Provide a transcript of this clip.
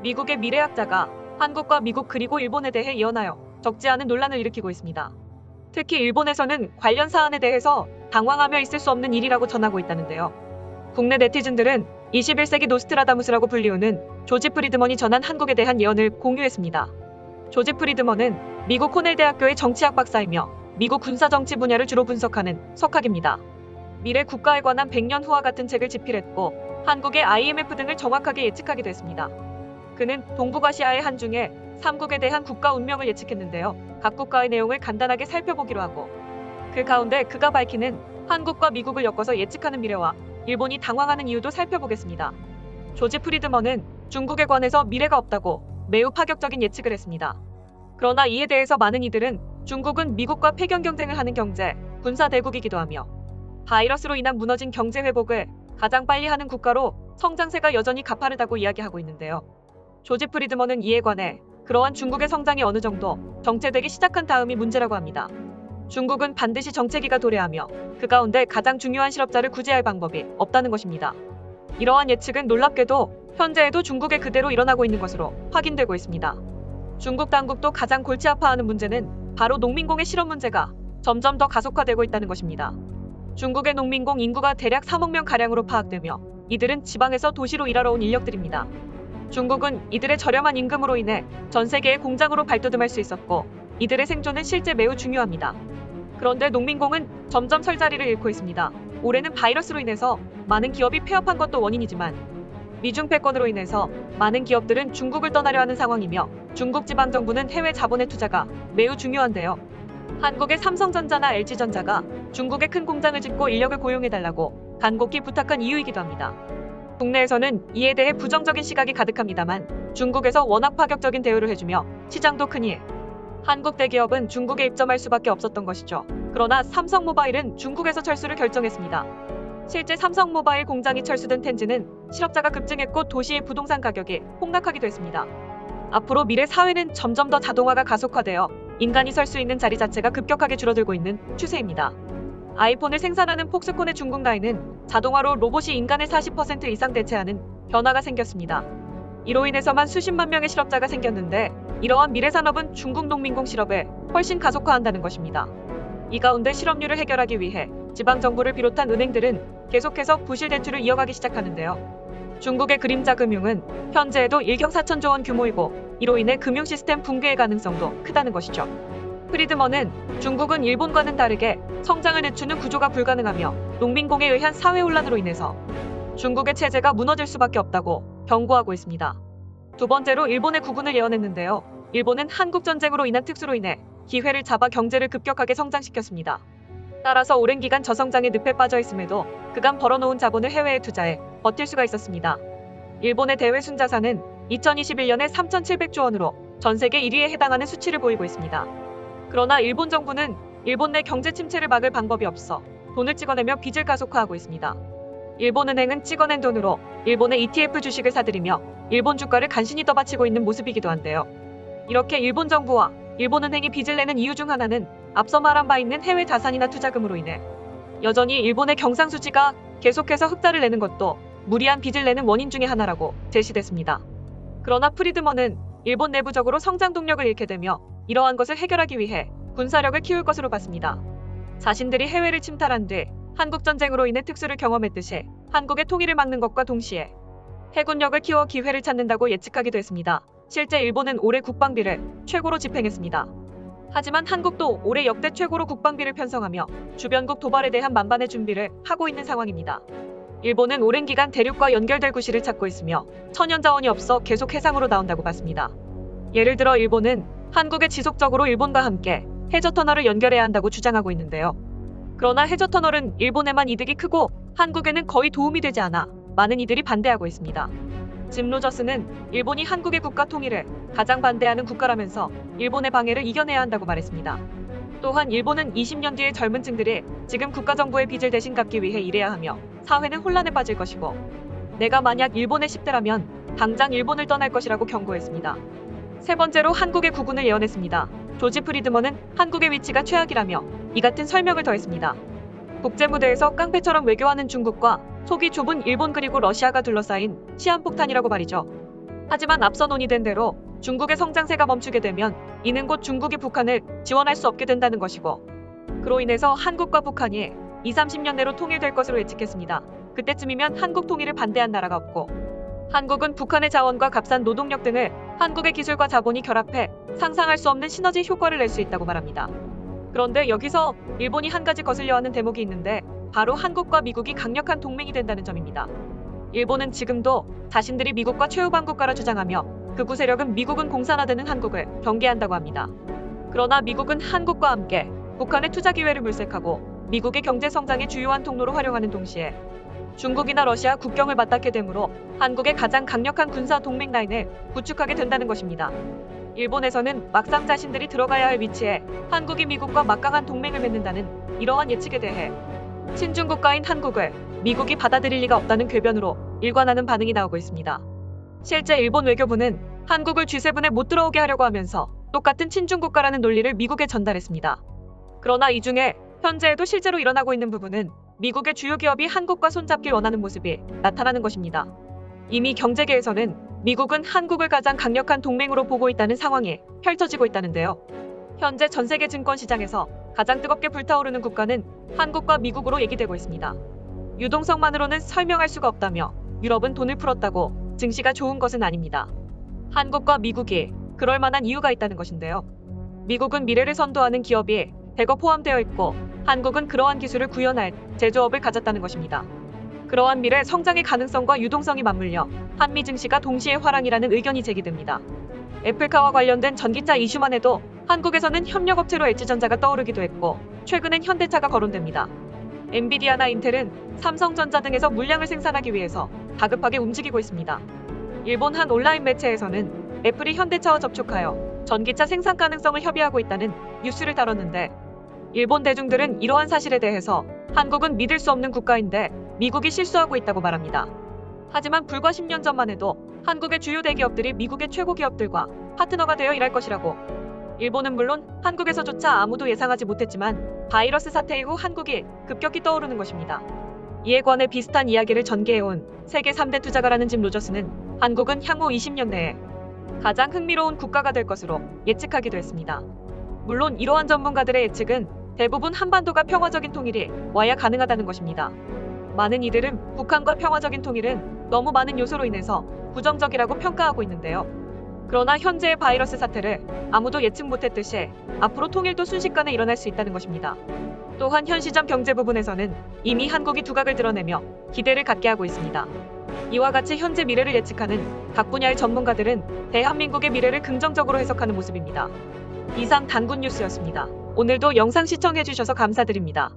미국의 미래학자가 한국과 미국 그리고 일본에 대해 예언하여 적지 않은 논란을 일으키고 있습니다. 특히 일본에서는 관련 사안에 대해서 당황하며 있을 수 없는 일이라고 전하고 있다는데요. 국내 네티즌들은 21세기 노스트라다무스라고 불리우는 조지 프리드먼이 전한 한국에 대한 예언을 공유했습니다. 조지 프리드먼은 미국 코넬 대학교의 정치학 박사이며 미국 군사정치 분야를 주로 분석하는 석학입니다. 미래 국가에 관한 100년 후와 같은 책을 집필했고 한국의 IMF 등을 정확하게 예측하기도 했습니다. 그는 동북아시아의 한중에 3국에 대한 국가 운명을 예측했는데요. 각 국가의 내용을 간단하게 살펴보기로 하고 그 가운데 그가 밝히는 한국과 미국을 엮어서 예측하는 미래와 일본이 당황하는 이유도 살펴보겠습니다. 조지 프리드먼은 중국에 관해서 미래가 없다고 매우 파격적인 예측을 했습니다. 그러나 이에 대해서 많은 이들은 중국은 미국과 패권 경쟁을 하는 경제, 군사 대국이기도 하며 바이러스로 인한 무너진 경제 회복을 가장 빨리 하는 국가로 성장세가 여전히 가파르다고 이야기하고 있는데요. 조지 프리드먼은 이에 관해 그러한 중국의 성장이 어느 정도 정체되기 시작한 다음이 문제라고 합니다. 중국은 반드시 정체기가 도래하며 그 가운데 가장 중요한 실업자를 구제할 방법이 없다는 것입니다. 이러한 예측은 놀랍게도 현재에도 중국에 그대로 일어나고 있는 것으로 확인되고 있습니다. 중국 당국도 가장 골치 아파하는 문제는 바로 농민공의 실업 문제가 점점 더 가속화되고 있다는 것입니다. 중국의 농민공 인구가 대략 3억 명가량으로 파악되며 이들은 지방에서 도시로 일하러 온 인력들입니다. 중국은 이들의 저렴한 임금으로 인해 전 세계의 공장으로 발돋움할 수 있었고 이들의 생존은 실제 매우 중요합니다. 그런데 농민공은 점점 설 자리를 잃고 있습니다. 올해는 바이러스로 인해서 많은 기업이 폐업한 것도 원인이지만 미중 패권으로 인해서 많은 기업들은 중국을 떠나려 하는 상황이며 중국 지방정부는 해외 자본의 투자가 매우 중요한데요. 한국의 삼성전자나 LG전자가 중국에 큰 공장을 짓고 인력을 고용해달라고 간곡히 부탁한 이유이기도 합니다. 국내에서는 이에 대해 부정적인 시각이 가득합니다만 중국에서 워낙 파격적인 대우를 해주며 시장도 크니 한국 대기업은 중국에 입점할 수밖에 없었던 것이죠. 그러나 삼성모바일은 중국에서 철수를 결정했습니다. 실제 삼성모바일 공장이 철수된 텐즈는 실업자가 급증했고 도시의 부동산 가격이 폭락하기도 했습니다. 앞으로 미래 사회는 점점 더 자동화가 가속화되어 인간이 설 수 있는 자리 자체가 급격하게 줄어들고 있는 추세입니다. 아이폰을 생산하는 폭스콘의 중국 라인은 자동화로 로봇이 인간의 40% 이상 대체하는 변화가 생겼습니다. 이로 인해서만 수십만 명의 실업자가 생겼는데 이러한 미래 산업은 중국 농민공 실업에 훨씬 가속화한다는 것입니다. 이 가운데 실업률을 해결하기 위해 지방정부를 비롯한 은행들은 계속해서 부실 대출을 이어가기 시작하는데요. 중국의 그림자 금융은 현재에도 1경 4천조 원 규모이고 이로 인해 금융 시스템 붕괴의 가능성도 크다는 것이죠. 프리드먼은 중국은 일본과는 다르게 성장을 늦추는 구조가 불가능하며 농민공에 의한 사회 혼란으로 인해서 중국의 체제가 무너질 수밖에 없다고 경고하고 있습니다. 두 번째로 일본의 구군을 예언했는데요. 일본은 한국전쟁으로 인한 특수로 인해 기회를 잡아 경제를 급격하게 성장시켰습니다. 따라서 오랜 기간 저성장의 늪에 빠져 있음에도 그간 벌어놓은 자본을 해외에 투자해 버틸 수가 있었습니다. 일본의 대외 순자산은 2021년에 3,700조 원으로 전 세계 1위에 해당하는 수치를 보이고 있습니다. 그러나 일본 정부는 일본 내 경제 침체를 막을 방법이 없어 돈을 찍어내며 빚을 가속화하고 있습니다. 일본은행은 찍어낸 돈으로 일본의 ETF 주식을 사들이며 일본 주가를 간신히 떠받치고 있는 모습이기도 한데요. 이렇게 일본 정부와 일본은행이 빚을 내는 이유 중 하나는 앞서 말한 바 있는 해외 자산이나 투자금으로 인해 여전히 일본의 경상수지가 계속해서 흑자를 내는 것도 무리한 빚을 내는 원인 중의 하나라고 제시됐습니다. 그러나 프리드먼은 일본 내부적으로 성장 동력을 잃게 되며 이러한 것을 해결하기 위해 군사력을 키울 것으로 봤습니다. 자신들이 해외를 침탈한 뒤 한국전쟁으로 인해 특수를 경험했듯이 한국의 통일을 막는 것과 동시에 해군력을 키워 기회를 찾는다고 예측하기도 했습니다. 실제 일본은 올해 국방비를 최고로 집행했습니다. 하지만 한국도 올해 역대 최고로 국방비를 편성하며 주변국 도발에 대한 만반의 준비를 하고 있는 상황입니다. 일본은 오랜 기간 대륙과 연결될 구실을 찾고 있으며 천연자원이 없어 계속 해상으로 나온다고 봤습니다. 예를 들어 일본은 한국에 지속적으로 일본과 함께 해저터널을 연결해야 한다고 주장하고 있는데요. 그러나 해저터널은 일본에만 이득이 크고 한국에는 거의 도움이 되지 않아 많은 이들이 반대하고 있습니다. 짐 로저스는 일본이 한국의 국가 통일을 가장 반대하는 국가라면서 일본의 방해를 이겨내야 한다고 말했습니다. 또한 일본은 20년 뒤의 젊은 층들이 지금 국가정부의 빚을 대신 갚기 위해 일해야 하며 사회는 혼란에 빠질 것이고 내가 만약 일본의 10대라면 당장 일본을 떠날 것이라고 경고했습니다. 세 번째로 한국의 구군을 예언했습니다. 조지 프리드먼은 한국의 위치가 최악이라며 이 같은 설명을 더했습니다. 국제무대에서 깡패처럼 외교하는 중국과 속이 좁은 일본 그리고 러시아가 둘러싸인 시한폭탄이라고 말이죠. 하지만 앞서 논의된 대로 중국의 성장세가 멈추게 되면 이는 곧 중국이 북한을 지원할 수 없게 된다는 것이고, 그로 인해서 한국과 북한이 20-30년 내로 통일될 것으로 예측했습니다. 그때쯤이면 한국 통일을 반대한 나라가 없고, 한국은 북한의 자원과 값싼 노동력 등을 한국의 기술과 자본이 결합해 상상할 수 없는 시너지 효과를 낼 수 있다고 말합니다. 그런데 여기서 일본이 한 가지 거슬려 하는 대목이 있는데, 바로 한국과 미국이 강력한 동맹이 된다는 점입니다. 일본은 지금도 자신들이 미국과 최우방 국가라 주장하며 극우 세력은 미국은 공산화되는 한국을 경계한다고 합니다. 그러나 미국은 한국과 함께 북한의 투자 기회를 물색하고 미국의 경제 성장의 주요한 통로로 활용하는 동시에 중국이나 러시아 국경을 맞닿게 되므로 한국의 가장 강력한 군사 동맹 라인을 구축하게 된다는 것입니다. 일본에서는 막상 자신들이 들어가야 할 위치에 한국이 미국과 막강한 동맹을 맺는다는 이러한 예측에 대해 친중 국가인 한국을 미국이 받아들일 리가 없다는 궤변으로 일관하는 반응이 나오고 있습니다. 실제 일본 외교부는 한국을 G7에 못 들어오게 하려고 하면서 똑같은 친중 국가라는 논리를 미국에 전달했습니다. 그러나 이 중에 현재에도 실제로 일어나고 있는 부분은 미국의 주요 기업이 한국과 손잡길 원하는 모습이 나타나는 것입니다. 이미 경제계에서는 미국은 한국을 가장 강력한 동맹으로 보고 있다는 상황이 펼쳐지고 있다는데요. 현재 전 세계 증권 시장에서 가장 뜨겁게 불타오르는 국가는 한국과 미국으로 얘기되고 있습니다. 유동성만으로는 설명할 수가 없다며 유럽은 돈을 풀었다고 증시가 좋은 것은 아닙니다. 한국과 미국이 그럴 만한 이유가 있다는 것인데요. 미국은 미래를 선도하는 기업이 대거 포함되어 있고, 한국은 그러한 기술을 구현할 제조업을 가졌다는 것입니다. 그러한 미래 성장의 가능성과 유동성이 맞물려 한미 증시가 동시에 화랑이라는 의견이 제기됩니다. 애플카와 관련된 전기차 이슈만 해도 한국에서는 협력업체로 LG전자가 떠오르기도 했고, 최근엔 현대차가 거론됩니다. 엔비디아나 인텔은 삼성전자 등에서 물량을 생산하기 위해서 다급하게 움직이고 있습니다. 일본 한 온라인 매체에서는 애플이 현대차와 접촉하여 전기차 생산 가능성을 협의하고 있다는 뉴스를 다뤘는데, 일본 대중들은 이러한 사실에 대해서 한국은 믿을 수 없는 국가인데 미국이 실수하고 있다고 말합니다. 하지만 불과 10년 전만 해도 한국의 주요 대기업들이 미국의 최고 기업들과 파트너가 되어 일할 것이라고, 일본은 물론 한국에서조차 아무도 예상하지 못했지만 바이러스 사태 이후 한국이 급격히 떠오르는 것입니다. 이에 관해 비슷한 이야기를 전개해온 세계 3대 투자가라는 짐 로저스는 한국은 향후 20년 내에 가장 흥미로운 국가가 될 것으로 예측하기도 했습니다. 물론 이러한 전문가들의 예측은 대부분 한반도가 평화적인 통일이 와야 가능하다는 것입니다. 많은 이들은 북한과 평화적인 통일은 너무 많은 요소로 인해서 부정적이라고 평가하고 있는데요. 그러나 현재의 바이러스 사태를 아무도 예측 못했듯이 앞으로 통일도 순식간에 일어날 수 있다는 것입니다. 또한 현 시점 경제 부분에서는 이미 한국이 두각을 드러내며 기대를 갖게 하고 있습니다. 이와 같이 현재 미래를 예측하는 각 분야의 전문가들은 대한민국의 미래를 긍정적으로 해석하는 모습입니다. 이상 단군 뉴스였습니다. 오늘도 영상 시청해주셔서 감사드립니다.